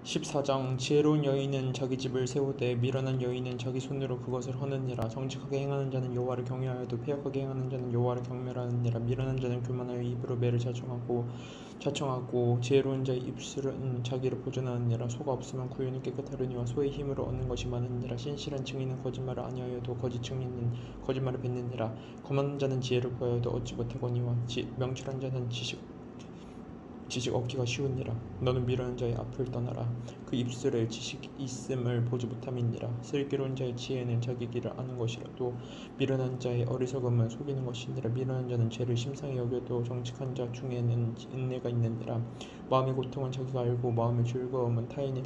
14장 지혜로운 여인은 자기 집을 세우되 미련한 여인은 자기 손으로 그것을 허느니라. 정직하게 행하는 자는 여호와를 경외하여도 패역하게 행하는 자는 여호와를 경멸하느니라. 미련한 자는 교만하여 입으로 매를 자청하고 지혜로운 자의 입술은 자기를 보존하느니라. 소가 없으면 구유는 깨끗하려니와 소의 힘으로 얻는 것이 많으니라. 신실한 증인은 거짓말을 아니하여도 거짓 증인은 거짓말을 뱉느니라. 거만한 자는 지혜를 구하여도 얻지 못하거니와 명철한 자는 지식 얻기가 쉬우니라. 너는 미련한 자의 앞을 떠나라. 그 입술에 지식 있음을 보지 못함이니라. 슬기로운 자의 지혜는 자기 길을 아는 것이라도 미련한 자의 어리석음은 속이는 것이니라. 미련한 자는 죄를 심상히 여겨도 정직한 자 중에는 인내가 있느니라. 마음의 고통은 자기가 알고 마음의 즐거움은 타인이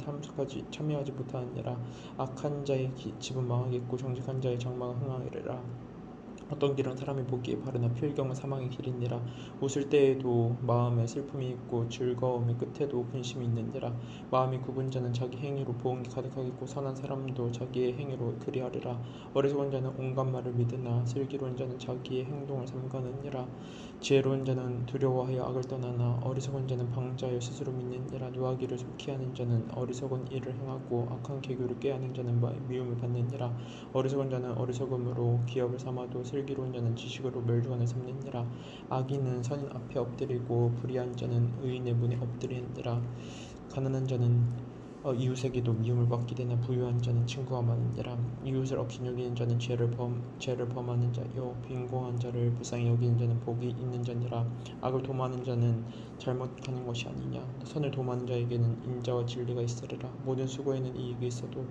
참여하지 못하느니라. 악한 자의 집은 망하겠고 정직한 자의 장막은 흥하리라. 어떤 길은 사람이 보기에 바르나 필경은 사망의 길이니라. 웃을 때에도 마음에 슬픔이 있고 즐거움의 끝에도 근심이 있느니라. 마음이 굽은 자는 자기 행위로 보응이 가득하겠고 선한 사람도 자기의 행위로 그리하리라. 어리석은 자는 온갖 말을 믿으나 슬기로운 자는 자기의 행동을 삼가느니라. 지혜로운 자는 두려워하여 악을 떠나나 어리석은 자는 방자하여 스스로 믿느니라. 노하기를 속히 하는 자는 어리석은 일을 행하고 악한 계교를 꾀하는 자는 미움을 받느니라. 어리석은 자는 어리석음으로 기업을 삼아도 슬기로운 자는 지식으로 멸류관을 삼느니라. 악인은 선인 앞에 엎드리고 불의한 자는 의인의 문에 엎드리느니라. 가난한 자는 이웃에게도 미움을 받게 되나 부유한 자는 친구가 많으니라. 이웃을 업신 여기는 자는 죄를 범하는 자요 빈공한 자를 불쌍히 여기는 자는 복이 있는 자니라. 악을 도모하는 자는 잘못하는 것이 아니냐. 선을 도모하는 자에게는 인자와 진리가 있으리라. 모든 수고에는 이익이 있어도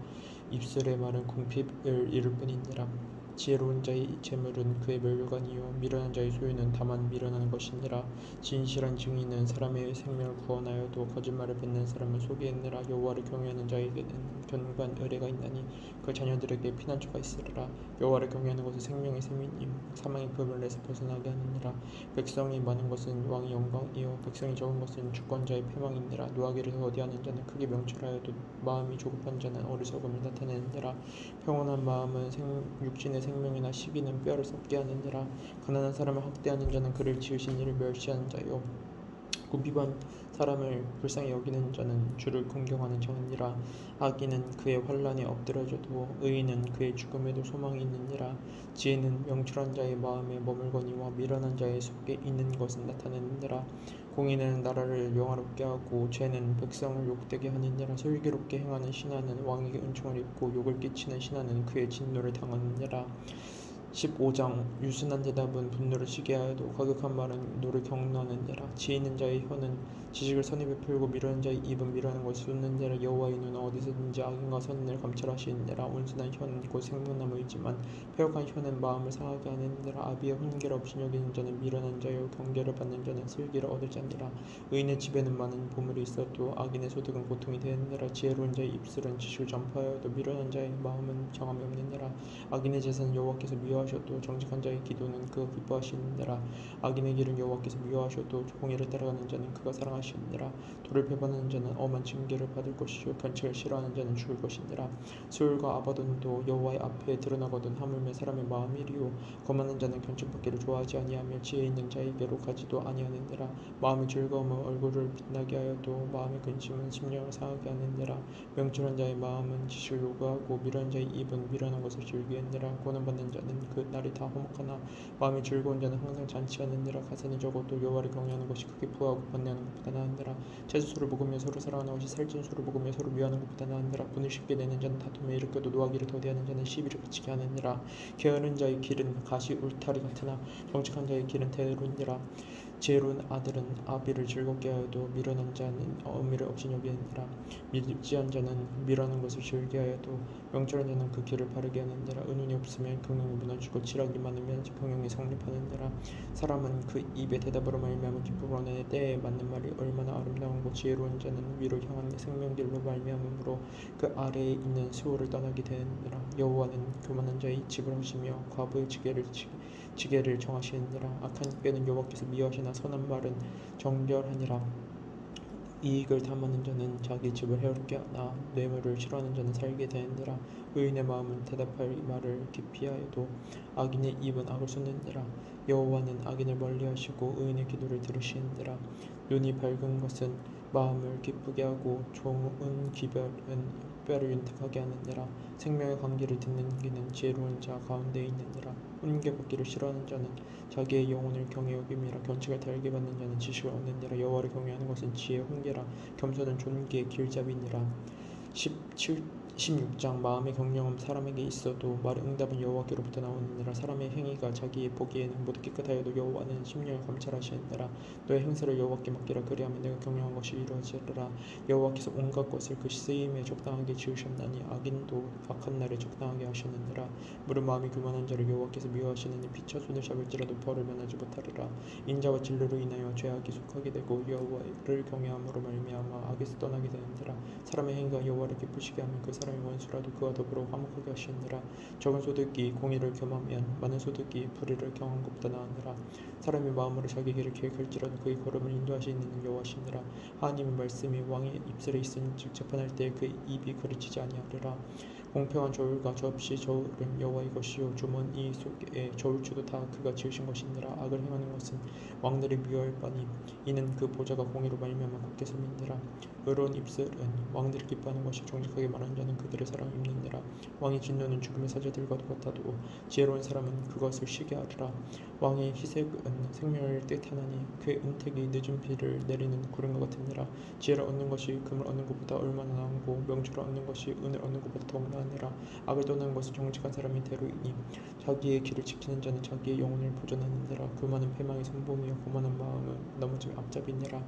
입술의 말은 궁핍을 이룰 뿐이니라. 지혜로운 자의 재물은 그의 면류관이요 미련한 자의 소유는 다만 미련한 것이니라. 진실한 증인은 사람의 생명을 구원하여도 거짓말을 뱉는 사람을 속이느니라. 여호와를 경외하는 자에게는 견고한 의뢰가 있나니 그 자녀들에게 피난처가 있으리라. 여호와를 경외하는 것은 생명의 샘이니 사망의 그물에서 벗어나게 하느니라. 백성이 많은 것은 왕의 영광이요 백성이 적은 것은 주권자의 패망이니라. 노하기를 더디하는 자는 크게 명철하여도 마음이 조급한 자는 어리석음을 나타내느니라. 평온한 마음은 육신의 생명이나 시기는 뼈를 썩게 하느니라. 가난한 사람을 학대하는 자는 그를 지으신 이를 멸시하는 자요 궁핍한 사람을 불쌍히 여기는 자는 주를 공경하는 자니라. 악인은 그의 환난에 엎드려져도 의인은 그의 죽음에도 소망이 있느니라. 지혜는 명철한 자의 마음에 머물거니와 미련한 자의 속에 있는 것은 나타내느니라. 공의는 나라를 영화롭게 하고 죄는 백성을 욕되게 하느니라. 슬기롭게 행하는 신하는 왕에게 은총을 입고 욕을 끼치는 신하는 그의 진노를 당하느니라. 15장 유순한 대답은 분노를 쉬게 하여도 과격한 말은 노를 격노하느니라. 지혜 있는 자의 혀는 지식을 선히 베풀고 미련한 자의 입은 미련한 것을 쏟느니라. 여호와의 눈은 어디서든지 악인과 선인을 감찰하시느니라. 온순한 혀는 곧 생명나무이지만 패역한 혀는 마음을 상하게 하느니라. 아비의 훈계를 없이 여기는 자는 미련한 자요 경계를 받는 자는 슬기를 얻을 자니라. 의인의 집에는 많은 보물이 있어도 악인의 소득은 고통이 되느니라. 지혜로운 자의 입술은 지식을 전파하여도 미련한 자의 마음은 정함이 없느니라. 악인의 제사는 여호와께서 미워하셔도 정직한 자의 기도는 그가 기뻐하시느니라. 악인의 길은 여호와께서 미워하셔도 공의를 따라가는 자는 그가 사랑하시느니라. 도를 배반하는 자는 엄한 징계를 받을 것이요 견책을 싫어하는 자는 죽을 것이니라. 수울과 아바돈도 여호와의 앞에 드러나거든 하물며 사람의 마음이리요 거만한 자는 견책받기를 좋아하지 아니하며 지혜 있는 자에게로 가지도 아니하느니라. 마음의 즐거움은 얼굴을 빛나게 하여도 마음의 근심은 심령을 상하게 하느니라. 명철한 자의 마음은 지식을 요구하고 미련한 자의 입은 미련한 것을 즐기느니라. 고난받는 자는 그 날이 다 화목하나 마음이 즐거운 자는 항상 잔치하느니라. 가산이 적어도 여호와를 경외하는 것이 크게 부하고 번뇌하는 것보다 나으니라. 채소수를 먹으며 서로 사랑하는 것이 살찐 수를 먹으며 서로 미워하는 것보다 나으니라. 분을 쉽게 내는 자는 다툼에 일으켜도 노하기를 더디하는 자는 시비를 그치게 하느니라. 게으른 자의 길은 가시 울타리 같으나 정직한 자의 길은 대로니라. 지혜로운 아들은 아비를 즐겁게 하여도 미련한 자는 어미를 업신여기느니라. 믿지한 자는 미련한 것을 즐겨하여도 명철한 자는 그 길을 바르게 하느니라. 의논이 없으면 경영이 무너지고 치락이 많으면 경영이 성립하느니라. 사람은 그 입의 대답으로 말미암아 기쁨을 얻느니 때에 맞는 말이 얼마나 아름다운고 지혜로운 자는 위로 향한 생명길로 말미암음으로 그 아래에 있는 수호를 떠나게 되느니라. 여호와는 교만한 자의 집을 하시며 과부의 지게를 정하시느니라. 악한 꾀는 여호와께서 미워하시나 선한 말은 정결하니라. 이익을 탐하는 자는 자기 집을 해롭게 하나 뇌물을 싫어하는 자는 살게 되느니라. 의인의 마음은 대답할 말을 기피하여도 악인의 입은 악을 쏟느니라. 여호와는 악인을 멀리하시고 의인의 기도를 들으시느니라. 눈이 밝은 것은 마음을 기쁘게 하고 좋은 기별은 뼈를 윤택하게 하느니라. 생명의 관계를 듣는 귀는 지혜로운 자 가운데 있느니라. 훈계받기를 싫어하는 자는 자기의 영혼을 경히 여김이라. 견책을 달게 받는 자는 지식을 얻느니라. 여호와를 경외하는 것은 지혜의 훈계라. 겸손은 존귀의 길잡이니라. 16장 마음의 경영은 사람에게 있어도 말의 응답은 여호와께로부터 나오느니라. 사람의 행위가 자기의 보기에는 모두 깨끗하여도 여호와는 심령을 감찰하시느니라. 너의 행사를 여호와께 맡기라. 그리하면 내가 경영한 것이 이루어지리라. 여호와께서 온갖 것을 그 쓰임에 적당하게 지으셨나니 악인도 악한 날에 적당하게 하셨느니라. 무릇 마음이 교만한 자를 여호와께서 미워하시느니 피차 손을 잡을지라도 벌을 면하지 못하리라. 인자와 진리로 인하여 죄악이 속하게 되고 여호와를 경외함으로 말미암아 악에서 떠나게 되느니라. 사람의 행위가 여호와를 기쁘시게 하면 그 사람의 원수라도 그와 더불어 화목하게 하시느니라. 적은 소득이 공의를 겸하면 많은 소득이 불의를 경한 것보다 나으니라. 사람이 마음으로 자기 길을 계획할지라도 그의 걸음을 인도하시는 이는 여호와시니라. 하나님의 말씀이 왕의 입술에 있은즉 재판할 때 그 입이 거르치지 아니하리라. 공평한 저울과 접시 저울은 여호와의 것이요 주머니 속에 저울추도 다 그가 지으신 것이니라. 악을 행하는 것은 왕들이 미워할 바니 이는 그 보좌가 공의로 말미암아 굳게 섬이니라. 의로운 입술은 왕들이 기뻐하는 것이 정직하게 말하는 자는 그들의 사랑을 입느니라. 왕의 진노는 죽음의 사자들과도 같아도 지혜로운 사람은 그것을 쉬게 하리라. 왕의 희색은 생명을 뜻하나니 그의 은택이 늦은 비를 내리는 구름과 같으니라. 지혜를 얻는 것이 금을 얻는 것보다 얼마나 나은고 명철을 얻는 것이 은을 얻는 것보다 더욱 나으니라. 악을 떠나는 것은 정직한 사람의 대로이니 자기의 길을 지키는 자는 자기의 영혼을 보존하느니라. 교만은 패망의 선봉이요 고만한 마음은 넘어짐의 앞잡이니라.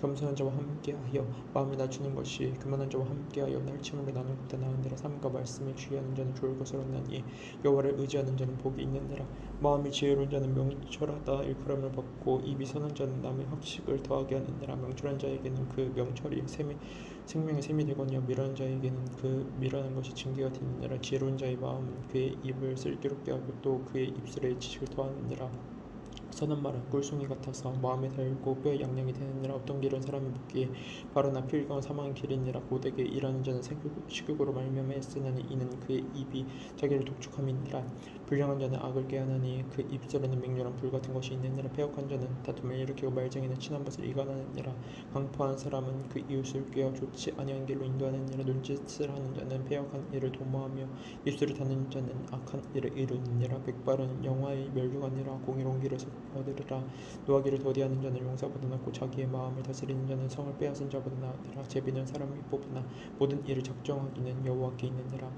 겸손한 자와 함께하여 마음을 낮추는 것이 교만한 자와 함께하여 날침으로 나누는 것보다 나으니라. 삶과 말씀에 주의하는 자는 좋을 것을 얻나니 여호와를 의지하는 자는 복이 있느니라. 마음이 지혜로운 자는 명철하다 일컬음을 받고 입이 선한 자는 남의 학식을 더하게 하느니라. 명철한 자에게는 그 명철이 생명의 샘이 되거니와 미련한 자에게는 그 미련한 것이 징계가 되느니라. 지혜로운 자의 마음은 그의 입을 슬기롭게 하고 또 그의 입술에 지식을 더하느니라. 선한 말은 꿀송이 같아서 마음에 달고 뼈에 양양이 되느니라. 어떤 길은 사람이 묻기에 바로나 필경은 사망의 길이니라. 고되게 일하는 자는 식욕으로 말미암아 애쓰나니 이는 그의 입이 자기를 독촉함이니라. 불량한 자는 악을 꾀하나니 그 입술에는 맹렬한 불 같은 것이 있느니라. 패역한 자는 다툼을 일으키고 말쟁이는 친한 것을 이간하느니라. 강포한 사람은 그 이웃을 꾀어 좋지 아니한 길로 인도하느니라. 눈짓을 하는 자는 패역한 일을 도모하며 입술을 닫는 자는 악한 일을 이루느니라. 백발은 영화의 멸류관이라. 공의로운 길에서 얻으리라. 노하기를 더디하는 자는 용사보다 낫고 자기의 마음을 다스리는 자는 성을 빼앗은 자보다 나으니라. 제비는 사람이 뽑으나 모든 일을 작정하기는 여호와께 있느니라.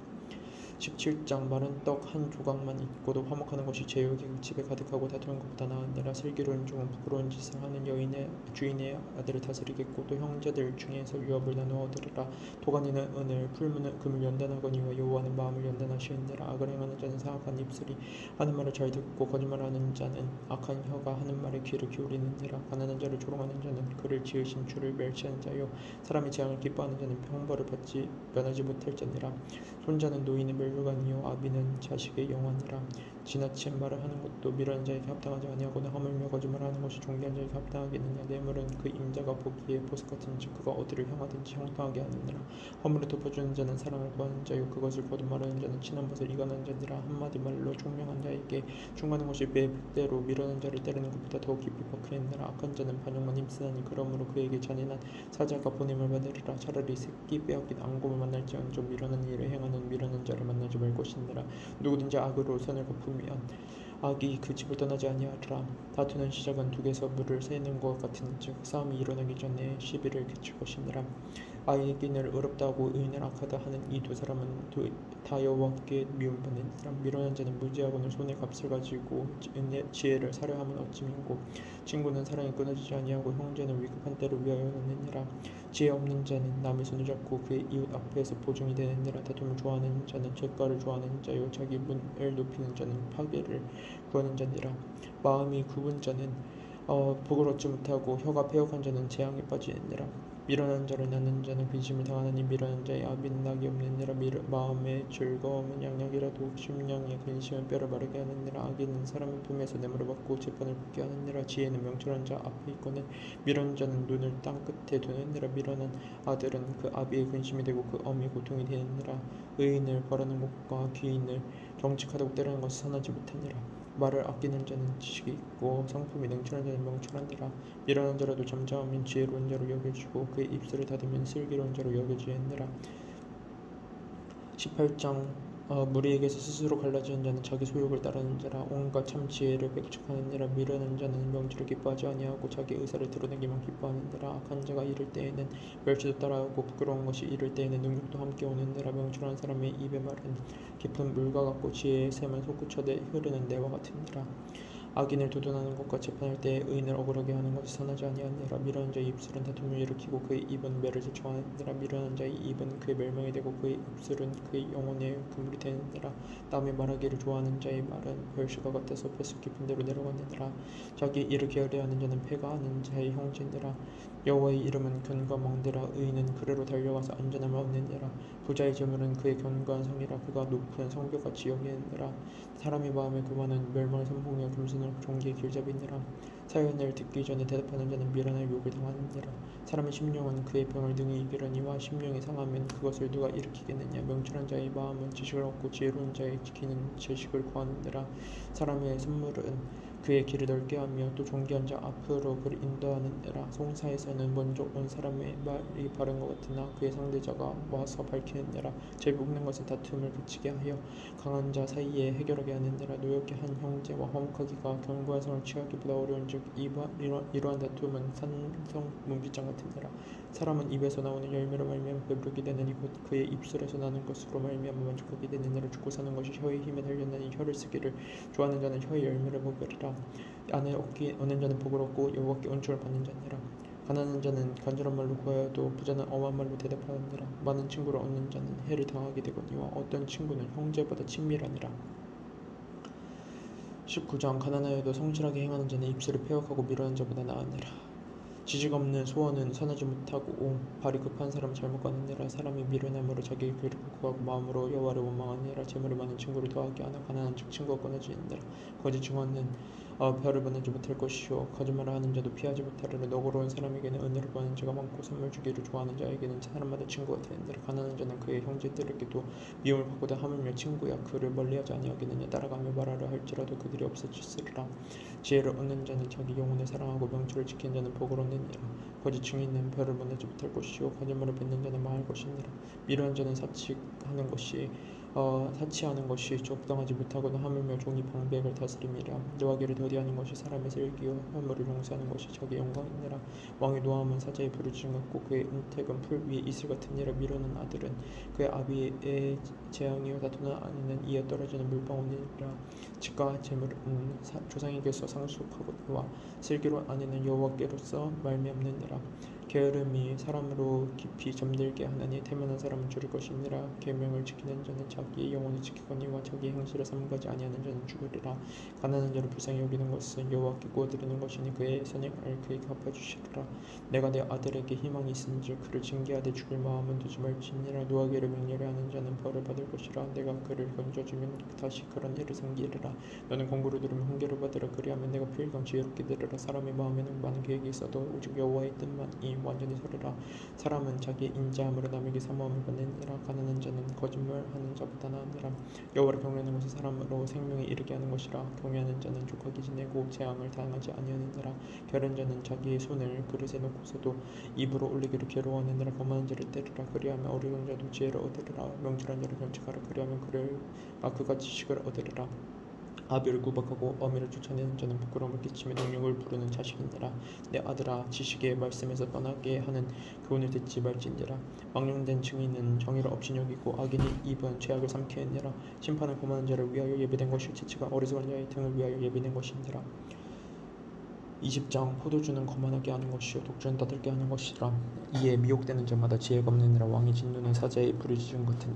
17장 마른 떡 한 조각만 있고도 화목하는 것이 제육이 집에 가득하고 다투는 것보다 나으니라. 슬기로운 종은 부끄러운 짓을 하는 여인의 주인의 아들을 다스리겠고 또 형제들 중에서 유업을 나누어 얻으리라. 도가니는 은을 풀무는 금을 연단하거니와 여호와는 마음을 연단하시느니라. 악을 행하는 자는 사악한 입술이 하는 말을 잘 듣고 거짓말하는 자는 악한 혀가 하는 말에 귀를 기울이느니라. 가난한 자를 조롱하는 자는 그를 지으신 주를 멸시하는 자요 사람의 재앙을 기뻐하는 자는 형벌을 면하지 못할 자니라. 손자는 노인의 멸류관이요 아비는 자식의 영화니라. 지나친 말을 하는 것도 미련한 자에게 합당하지 아니하거나 하물며 거짓말하는 것이 존귀한 자에게 합당하겠느냐. 뇌물은 그 임자가 보기에 보석 같은즉 그가 어디를 향하든지 형통하게 하느니라. 허물을 덮어주는 자는 사랑을 구하는 자요 그것을 거듭말하는 자는 친한 것을 이간하는 자니라. 한마디 말로 총명한 자에게 충고하는 것이 배 100대로 미련한 자를 때리는 것보다 더 깊이 박히느니라. 악한 자는 반역만 힘쓰나니 그러므로 그에게 잔인한 사자가 보냄을 받으리라. 차라리 새끼 빼앗긴 앙금을 만날지언정 미련한 일을 행하는 미련한 자를 만나지 말 것이니라. 누구든지 악으로 선을 갚으면 악이 그 집을 떠나지 아니하리라. 다투는 시작은 둑에서 물을 새는 것 같은즉 싸움이 일어나기 전에 시비를 그칠 것이니라. 악인을 의롭다 하고 의인을 악하다 하는 이 두 사람은 다 여호와께 미움받느니라. 미련한 자는 무지하고는 손에 값을 가지고 지혜를 사려함은 어찌민고. 친구는 사랑이 끊어지지 아니하고 형제는 위급한 때를 위하여 놓느니라. 지혜 없는 자는 남의 손을 잡고 그의 이웃 앞에서 보증이 되느니라. 다툼을 좋아하는 자는 죄가를 좋아하는 자요 자기 문을 높이는 자는 파괴를 구하는 자니라. 마음이 굽은 자는 복을 얻지 못하고 혀가 패역한 자는 재앙에 빠지느니라. 미련한 자를 낳는 자는 근심을 당하나니 미련한 자의 아비는 낙이 없느니라. 마음의 즐거움은 양약이라도 심령의 근심은 뼈를 마르게 하느니라. 악인은 사람의 품에서 뇌물을 받고 재판을 붙게 하느니라. 지혜는 명철한 자 앞에 있거늘 미련한 자는 눈을 땅 끝에 두느니라. 미련한 아들은 그 아비의 근심이 되고 그 어미의 고통이 되느니라. 의인을 벌하는 것과 귀인을 정직하다고 때리는 것은 선하지 못하니라. 말을 아끼는 자는 지식이 있고 성품이 능출한 자는 명철하니라. 미련한 자라도 잠잠하면 지혜로운 자로 여겨지고 그의 입술을 닫으면 슬기로운 자로 여겨지느니라. 18장 무리에게서 스스로 갈라지는 자는 자기 소욕을 따르는 자라. 온갖 참 지혜를 백축하느니라. 미련한 자는 명철을 기뻐하지 아니하고 자기 의사를 드러내기만 기뻐하느니라. 악한 자가 이를 때에는 멸치도 따라오고 부끄러운 것이 이를 때에는 능욕도 함께 오느니라. 명철한 사람의 입의 말은 깊은 물과 같고 지혜의 샘은 솟구쳐대 흐르는 내와 같으니라. 악인을 도전하는 것과 재판할 때에 의인을 억울하게 하는 것이 선하지 아니하니라. 미련한 자의 입술은 다툼을 일으키고 그의 입은 매를 자초하느니라. 미련한 자의 입은 그의 멸망이 되고 그의 입술은 그의 영혼의 그물이 되느니라. 남의 말하기를 좋아하는 자의 말은 별시가 같아서 뱃속 깊은 데로 내려가느니라. 자기 일을 게으르하는 자는 패가 하는 자의 형제니라. 여호와의 이름은 견고한 망대라. 의인은 그르로 달려가서 안전함을 얻느니라. 부자의 재물은 그의 견고한 성이라. 그가 높은 성벽같이 여기느니라. 사람의 마음에 교만은 멸망을 선봉하여 금수는 종기의 길잡이니라. 사연을 듣기 전에 대답하는 자는 미련할 욕을 당하느니라. 사람의 심령은 그의 병을 능히 이기려니와 심령이 상하면 그것을 누가 일으키겠느냐. 명철한 자의 마음은 지식을 얻고 지혜로운 자의 지키는 지식을 구하느니라. 사람의 선물은 그의 길을 넓게 하며 또 존귀한 자 앞으로 그를 인도하느니라. 송사에서는 먼저 온 사람의 말이 바른 것 같으나 그의 상대자가 와서 밝히느니라. 죄 묻는 것은 다툼을 그치게 하여 강한 자 사이에 해결하게 하느니라. 노엽게 한 형제와 화목하기가 견고한 성을 취하기보다 어려운즉 이러한 다툼은 산성 문빗장 같으니라. 사람은 입에서 나오는 열매로 말미암아 배부르게 되느니 곧 그의 입술에서 나는 것으로 말미암아 만족하게 되느니라. 죽고 사는 것이 혀의 힘에 달렸나니 혀를 쓰기를 좋아하는 자는 혀의 열매를 먹으리라. 안을 얻는 자는 복을 얻고 여호와께 은총을 받는 자니라. 가난한 자는 간절한 말로 구하여도 부자는 엄한 말로 대답하느니라. 많은 친구를 얻는 자는 해를 당하게 되거니와 어떤 친구는 형제보다 친밀하니라. 19장 가난하여도 성실하게 행하는 자는 입술을 패역하고 미련한 자보다 나으니라. 지식 없는 소원은 선하지 못하고 발이 급한 사람은 잘못 가느니라. 사람이 미련함으로 자기의 귀를 구하고 마음으로 여호와를 원망하니라. 재물이 많은 친구를 더하게 하나 가난한즉 친구가 끊어지느니라. 거짓 증언은 별을 받지 못할 것이요 거짓말을 하는 자도 피하지 못하리라. 너그러운 사람에게는 은혜를 구하는 자가 많고 선물 주기를 좋아하는 자에게는 사람마다 친구가 되느니라. 가난한 자는 그의 형제들에게도 미움을 받고도 하물며 친구야 그를 멀리하지 아니하겠느냐. 따라가며 말하려 할지라도 그들이 없어지리라. 지혜를 얻는 자는 자기 영혼을 사랑하고 명철을 지키는 자는 복을 얻느니라. 거짓 증인은 별을 만나지 못할 것이요 거짓말을 뱉는 자는 망할 것이니라. 미련한 자는 사치하는 것이 적당하지 못하거나 하물며 종이 방백을 다스림이라. 노하기를 더디하는 것이 사람의 슬기요 허물을 용서하는 것이 자기의 영광이니라. 왕의 노함은 사자의 부르짖음 같고 그의 은택은 풀 위에 이슬 같으니라. 미련한 아들은 그의 아비의 재앙이요 다투는 아내는 이에 떨어지는 물방울이니라. 집과 재물은 조상에게서 상속하거니와 슬기로운 아내는 여호와께로서 말미암느니라. 게으름이 사람으로 깊이 잠들게 하나니 태면한 사람은 줄일 것이니라. 계명을 지키는 자는 자기의 영혼을 지키거니와 자기의 행실을 삼가지 아니하는 자는 죽으리라. 가난한 자를 불쌍히 여기는 것은 여호와께 구워드리는 것이니 그의 선행을 그에게 갚아주시리라. 내가 내 아들에게 희망이 있은즉 그를 징계하되 죽일 마음은 두지 말지니라. 노하기를 맹렬히 하는 자는 벌을 받을 것이라. 내가 그를 건져주면 다시 그런 일을 생기리라. 너는 공부를 들으면 훈계를 받으라. 그리하면 내가 필경 지혜롭게 들으라. 사람의 마음에는 많은 계획이 있어도 오직 여호와의 뜻만이 완전히 서리라. 사람은 자기의 인자함으로 남에게 사모함을 받느니라. 가난한 자는 거짓말하는 자보다 나으니라. 여호와를 경외하는 것은 사람으로 생명에 이르게 하는 것이라. 경외하는 자는 족하게 지내고 재앙을 당하지 아니하느니라. 게으른 자는 자기의 손을 그릇에 놓고서도 입으로 올리기를 괴로워하느니라. 거만한 자를 때리라. 그리하면 어리석은 자도 지혜를 얻으리라. 명철한 자를 견책하라. 그리하면 그가 지식을 얻으리라. 아비를 구박하고 어미를 쫓아내는 자는 부끄러움을 끼치며 능력을 부르는 자식이니라. 내 아들아 지식의 말씀에서 떠나게 하는 교훈을 듣지 말지니라. 망령된 증인은 정의를 업신여기고 악인의 입은 죄악을 삼키느니라. 심판은 거만한 자를 위하여 예비된 것이요 채찍은 어리석은 자의 등을 위하여 예비된 것이니라. 20장 포도주는 거만하게 하는 것이요 독주는 따들게 하는 것이라. 이에 미혹되는 자마다 지혜가 없느니라. 왕의 진노는 사자의 부르짖음 같으니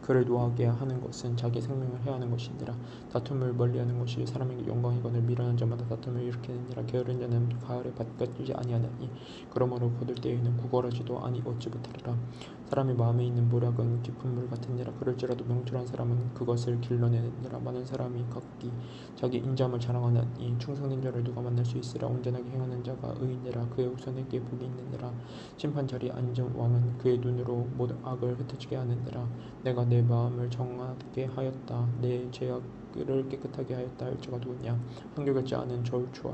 그를 노하게 하는 것은 자기 생명을 해하는 것이니라. 다툼을 멀리하는 것이 사람에게 영광이거늘 미련한 자마다 다툼을 일으키느니라. 게으른 자는 가을에 밭 가꾸지 아니하나니 그러므로 거둘 때에는 구걸하지도 얻지 못하리라. 사람의 마음에 있는 모략은 깊은 물 같으니라. 그럴지라도 명철한 사람은 그것을 길러내느니라. 많은 사람이 각기 자기 인자함을 자랑하나니 충성된 자를 누가 만날 수 있으랴. 온전하게 행하는 자가 의인이라. 그의 후손에게 복이 있느니라. 심판 자리에 앉은 왕은 그의 눈으로 모든 악을 흩어지게 하느니라. 내가 내 마음을 정하게 하였다. 내 죄악의 그를 깨끗하게 하였다 할 자가 누구냐. 한결같지 않은 저울추와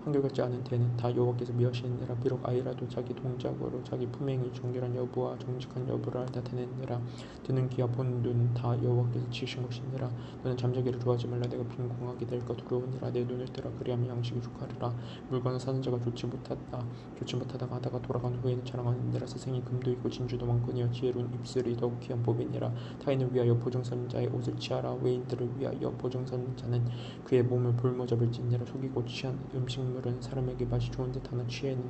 한결같지 않은 대는 다 여호와께서 미하시느니라. 비록 아이라도 자기 동작으로 자기 품행이 정결한 여부와 정직한 여부를 나타내느니라. 드는 귀와 보는 눈은 다 여호와께서 지으신 것이니라. 너는 잠자기를 좋아하지 말라. 내가 빈궁하게 될까 두려우니라. 내 눈을 뜨라. 그리하면 양식이 족하리라. 물건을 사는 자가 좋지 못하다가 하다가 돌아간 후에는 자랑하느니라. 세상에 금도 있고 진주도 많거니와 지혜로운 입술이 더욱 귀한 법이니라. 타인을 위하여 보증선 자의 옷을 취하라. 외인들을 위하여 보증선 자는 그의 몸을 볼모잡을지니라. 속이고 취한 음식물은 사람에게 맛이 좋은 듯하나 취한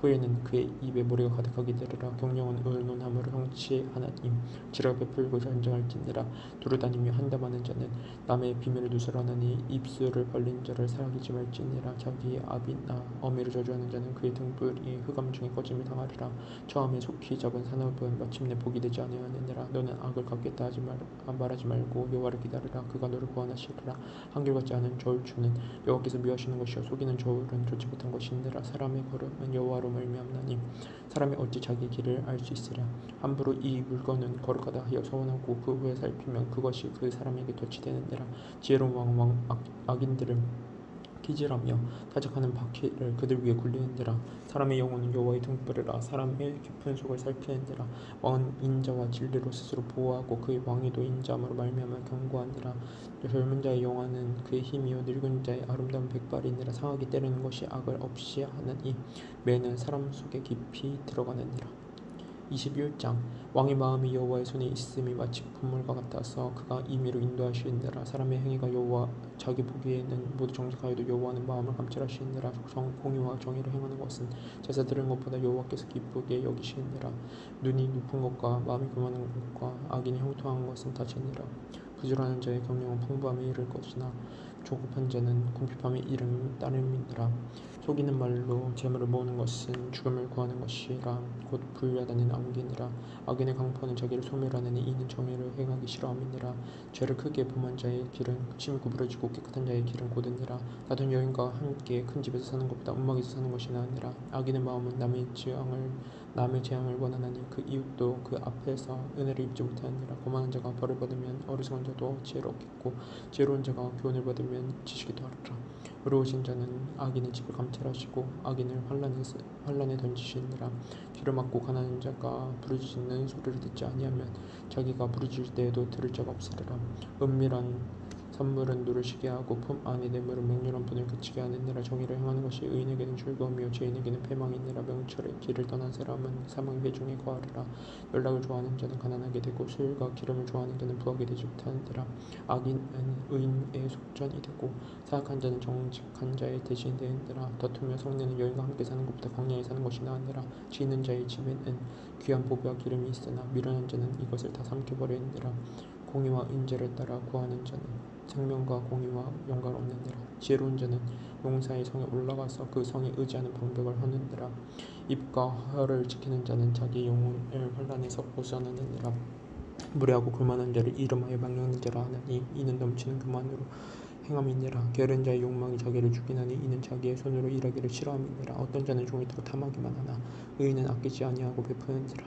후에는 그의 입에 모래가 가득하게 되리라. 경영은 의논함으로 성취하나니 지혜가 베풀고 전쟁할지니라. 두루다니며 한담하는 자는 남의 비밀을 누설하나니 입술을 벌린 자를 사랑하지 말지니라. 자기의 아비나 어미를 저주하는 자는 그의 등불이 흑암 중에 꺼짐을 당하리라. 처음에 속히 잡은 산업은 마침내 복이 되지 아니하느니라. 너는 악을 갚겠다 말하지 말고 여호와를 기다리라. 그가 너를 구원하시리라. 한결같지 않은 저울추는 여호와께서 미워하시는 것이요 속이는 저울은 좋지 못한 것이니라. 사람의 걸음은 여호와로 말미암나니 사람이 어찌 자기 길을 알 수 있으랴. 함부로 이 물건은 거룩하다 하여 서원하고 그 후에 살피면 그것이 그 사람에게 덫이 되느니라. 지혜로운 왕은 악인들을 기질하며 타작하는 바퀴를 그들 위에 굴리는지라. 사람의 영혼은 여호와의 등불이라. 사람의 깊은 속을 살피는지라. 왕은 인자와 진리로 스스로 보호하고 그의 왕위도 인자함으로 말미암아 견고하니라. 젊은 자의 영화는 그의 힘이요 늙은 자의 아름다운 백발이니라. 상하게 때리는 것이 악을 없이 하느니 매는 사람 속에 깊이 들어가느니라. 21장 왕의 마음이 여호와의 손에 있음이 마치 분물과 같아서 그가 임의로 인도하시느니라. 사람의 행위가 여호와 자기 보기에는 모두 정직하여도 여호와는 마음을 감찰하시느니라. 공의와 정의를 행하는 것은 제사 드리는 것보다 여호와께서 기쁘게 여기시느니라. 눈이 높은 것과 마음이 교만한 것과 악인이 형통한 것은 다르니라. 부지런한 자의 경영은 풍부함에 이를 것이나 조급한 자는 궁핍함에 따름이니라. 속이는 말로 재물을 모으는 것은 죽음을 구하는 것이라. 곧 불야단은 안개니라. 악인의 강포는 자기를 소멸하느니 이는 정의를 행하기 싫어함이니라. 죄를 크게 범한 자의 길은 심히 구부러지고 깨끗한 자의 길은 곧으니라. 다툰 여인과 함께 큰 집에서 사는 것보다 움막에서 사는 것이 나으니라. 악인의 마음은 남의 재앙을 원하나니 그 이웃도 그 앞에서 은혜를 입지 못하느니라. 거만한 자가 벌을 받으면 어리석은 자도 지혜를 얻겠고 지혜로운 자가 교훈을 받으면 지식이 더하리라. 의로우신 자는 악인의 집을 감찰하시고 악인을 환란에 던지시니라. 귀를 막고 가난한 자가 부르짖는 소리를 듣지 아니하면 자기가 부르짖을 때에도 들을 자가 없으리라. 은밀한 선물은 눈을 쉬게 하고 품 안의 뇌물은 맹렬한 분을 그치게 하느니라. 정의를 행하는 것이 의인에게는 즐거움이요 죄인에게는 패망이니라. 명철의 길을 떠난 사람은 사망의 회중에 거하리라. 연락을 좋아하는 자는 가난하게 되고 술과 기름을 좋아하는 자는 부하게 되지 못하느니라. 악인은 의인의 속전이 되고 사악한 자는 정직한 자의 대신이 되느니라. 다투며 성내는 여인과 함께 사는 것보다 광야에 사는 것이 나으니라. 지 있는 자의 집에는 귀한 보배와 기름이 있으나 미련한 자는 이것을 다 삼켜버리느니라. 공의와 인자를 따라 구하는 자는 생명과 공의와 영광을 얻느니라. 지혜로운 자는 용사의 성에 올라가서 그 성에 의지하는 방백을 하느니라. 입과 혀를 지키는 자는 자기 영혼을 환난에서 보전하느니라. 무례하고 교만한 자를 이름하여 망령된 자라 하나니 이는 넘치는 교만으로 행함이니라. 게으른 자의 욕망이 자기를 죽이나니 이는 자기의 손으로 일하기를 싫어함이니라. 어떤 자는 종이 더 탐하기만 하나 의인은 아끼지 아니하고 베푸느니라.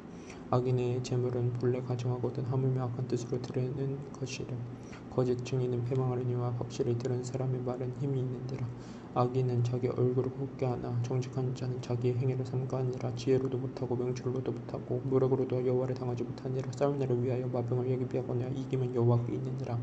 악인의 재물은 본래 가증하거든 하물며 악한 뜻으로 드리는 것이라. 거짓 증인은 패망하려니와 확실히 들은 사람의 말은 힘이 있느니라. 악인은 자기 얼굴을 곱게 하나 정직한 자는 자기의 행위를 삼가하니라. 지혜로도 못하고 명철로도 못하고 무력으로도 여호와를 당하지 못하니라. 싸울 날을 위하여 마병을 예비하거나 이기면 여호와께 있느니라.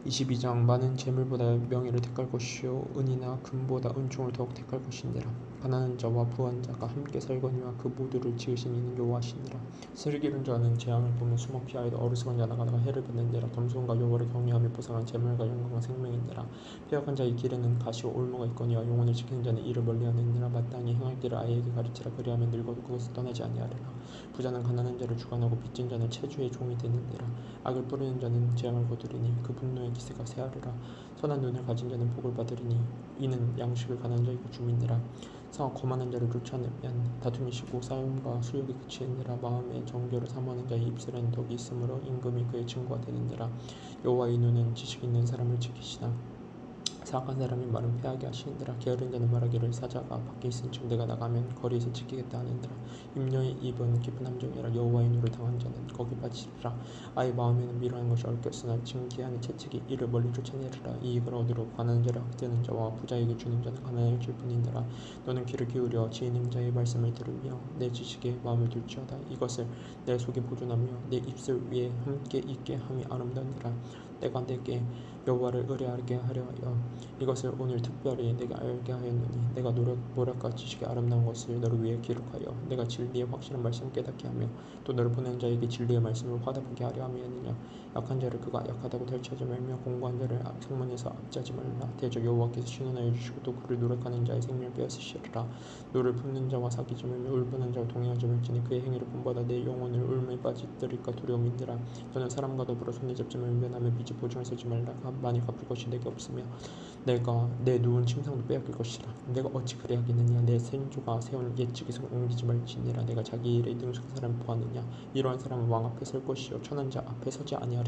22장 많은 재물보다 명예를 택할 것이요 은이나 금보다 은총을 더욱 택할 것이니라. 가난한 자와 부한 자가 함께 살거니와 그 모두를 지으신 이는 여호와시니라. 슬기로운 자는 재앙을 보며 숨어 피하여도 어리석은 자는 나가다가 해를 받느니라. 겸손과 여호와를 경외하며 보상한 재물과 영광과 생명이니라. 패역한 자의 길에는 가시와 올무가 있거니와 영혼을 지키는 자는 이를 멀리하느니라. 마땅히 행할 길을 아이에게 가르치라. 그리하면 늙어도 그것을 떠나지 아니하리라. 부자는 가난한 자를 주관하고 빚진 자는 체주의 종이 되느니라. 악을 뿌리는 자는 재앙을 거두리니 그 분노의 기세가 새하리라. 선한 눈을 가진 자는 복을 받으리니 이는 양식을 가난한 자에게 줌이니라. 거만한 자를 쫓아내면 다툼이 쉬고 싸움과 수욕이 그치느니라. 마음의 정결을 사모하는 자의 입술에는 덕이 있으므로 임금이 그의 친구가 되느니라. 여호와의 눈은 지식 있는 사람을 지키시나 사악한 사람의 말은 패하게 하시느니라. 게으른 자는 말하기를 사자가 밖에 있은즉 내가 나가면 거리에서 지키겠다 하느니라. 임녀의 입은 깊은 함정이라. 여호와의 노를 당한 자는 거기 빠지리라. 아이 마음에는 미련한 것이 얽혔으나 징계하는 채찍이 이를 멀리 쫓아내리라. 이익을 얻으러 가난한 자를 학대하는 자와 부자에게 주는 자는 가난해질 뿐이니라. 너는 귀를 기울여 지혜 자의 말씀을 들으며 내 지식에 마음을 둘지어다. 이것을 내 속에 보존하며 내 입술 위에 함께 있게 함이 아름다우니라. 내가 내게 여호와를 의뢰하게 하려 하여 이것을 오늘 특별히 내게 알게 하였노니 내가 노력과 지식의 아름다운 것을 너를 위해 기록하여 내가 진리의 확실한 말씀을 깨닫게 하며 또 너를 보낸 자에게 진리의 말씀을 화답하게 하려 함이었느냐. 약한 자를 그가 약하다고 탈취하지 말며 공고한 자를 성문에서 압제하지 말라. 대저 여호와께서 신원하여 주시고 또 그를 노력하는 자의 생명을 빼앗으시리라. 노를 품는 자와 사귀지 말며 울분한 자와 동행하지 말지니 그의 행위를 본받아 내 영혼을 울음에 빠지들일까 두려움이니라. 너는 사람과 더불어 손에 잡지 말며 남의 빚을 보증을 서지 말라. 많이 갚을 것이 내게 없으며 내가 내 누운 침상도 빼앗길 것이라. 내가 어찌 그리하겠느냐. 내 생조가 세운 옛집에서 옮기지 말지니라. 내가 자기 일에 능숙한 사람을 보았느냐. 이러한 사람은 왕 앞에 설 것이요 천한 자 앞에 서지 아니하리라.